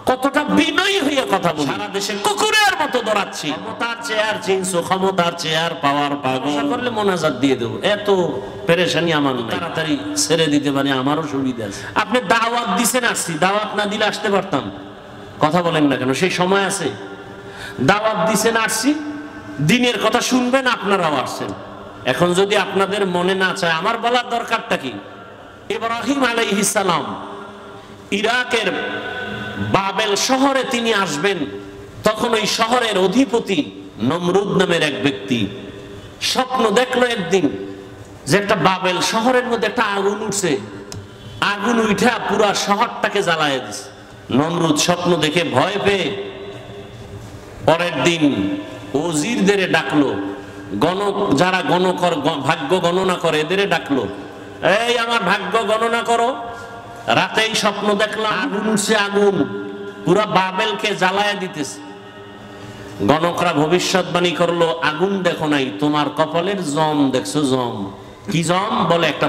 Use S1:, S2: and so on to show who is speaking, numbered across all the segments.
S1: কতটা বিনয়ী হয়ে কথা বলি। সারা দেশে কুকুরের মতো দৌড়াচ্ছি, ক্ষমতার চেয়ার চিনছো, ক্ষমতার চেয়ার পাওয়ার পাগল করলে মোনাজাত দিয়ে দেবো, এত পেরেশানি আমার নাই, তাড়াতাড়ি ছেড়ে দিতে পারি, আমারও সুবিধা আছে। আপনি দাওয়াত দিছেন, আসছি, দাওয়াত না দিলে আসতে পারতাম? কথা বলেন না কেন? সেই সময় আছে। দাওয়াত দিছেন, আসছি, দিনের কথা শুনবেন, আপনারাও আসছেন। এখন যদি আপনাদের মনে না চায়, আমার বলার দরকারটা কি? ইব্রাহিম আলাইহিস সালাম ইরাকের বাবেল শহরে তিনি আসবেন, তখন ওই শহরের অধিপতি নমরুদ নামের এক ব্যক্তি স্বপ্ন দেখলো একদিন যে একটা বাবেল শহরের মধ্যে একটা আগুন উঠছে, আগুন উঠা পুরা শহরটাকে জ্বালায় দিছে। নমরুদ স্বপ্ন দেখে ভয় পেয়ে পরের দিন ওজিরদের ডাকলো, যারা ভাগ্য গণনা করে এদের ডাকলো, এই আমার ভাগ্য গণনা করো। রাতেই স্বপ্ন দেখলাম আগুন উঠছে, আগুন পুরা বাবেলকে জ্বালায়া দিতেছে। গণকরা ভবিষ্যৎবাণী করলো, আগুন দেখো নাই, তোমার কপালের জম দেখছো। জম কি জম? বলে একটা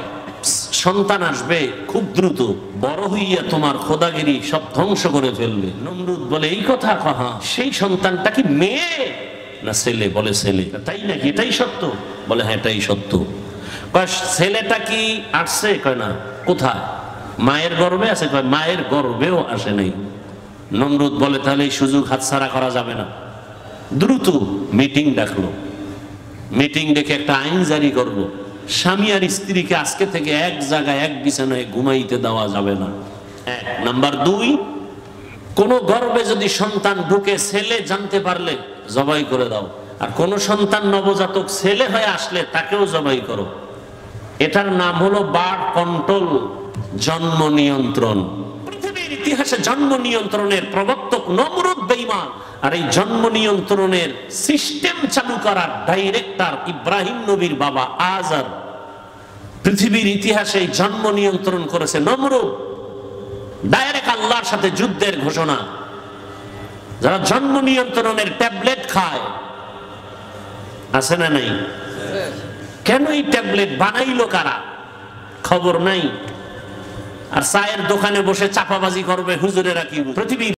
S1: সন্তান আসবে খুব দ্রুত, বড় হইয়া তোমার খোদাগিরি সব ধ্বংস করে ফেলবে। নমরুদ বলে এই কথা কহা, সেই সন্তানটা কি মেয়ে না ছেলে? বলে ছেলে। তাই নাকি? এটাই সত্য? বলে হ্যাঁ এটাই সত্য। কয় ছেলেটা কি আসছে? কয় না। কোথায়? মায়ের গর্ভে আছে। কয় মায়ের গর্ভেও আসে নাই। নমরুদ বলে তাহলে এই সুযোগ হাতছাড়া করা যাবে না, দ্রুত মিটিং ডাকলো। মিটিং ডেকে একটা আইন জারি করবো, স্বামী আর স্ত্রীকে আজকে থেকে এক জায়গায় এক বিছানায় ঘুমাইতে দেওয়া যাবে না। নাম্বার 2, কোন গর্ভে যদি সন্তান ঢুকে ছেলে জানতে পারলে জবাই করে দাও, আর কোন সন্তান নবজাতক ছেলে হয়ে আসলে তাকেও জবাই করো। এটার নাম হলো বার্থ কন্ট্রোল, জন্ম নিয়ন্ত্রণ। পৃথিবীর ইতিহাসে জন্ম নিয়ন্ত্রণের প্রবর্তক নমরুদ বেঈমান, আর এই জন্ম নিয়ন্ত্রণের সিস্টেম চালু করার ডাইরেক্টর ইব্রাহিম নবীর বাবা আজার। পৃথিবীর ইতিহাসে জন্ম নিয়ন্ত্রণ করেছে নমরুদ। ডাইরেক্ট আল্লাহর সাথে যুদ্ধের ঘোষণা। যারা জন্ম নিয়ন্ত্রণের ট্যাবলেট খায়, আছে না নাই? কেন এই ট্যাবলেট বানাইলো কারা? খবর নাই। আর চায়ের দোকানে বসে চাপাবাজি করবে হুজুরেরা কি? পৃথিবীর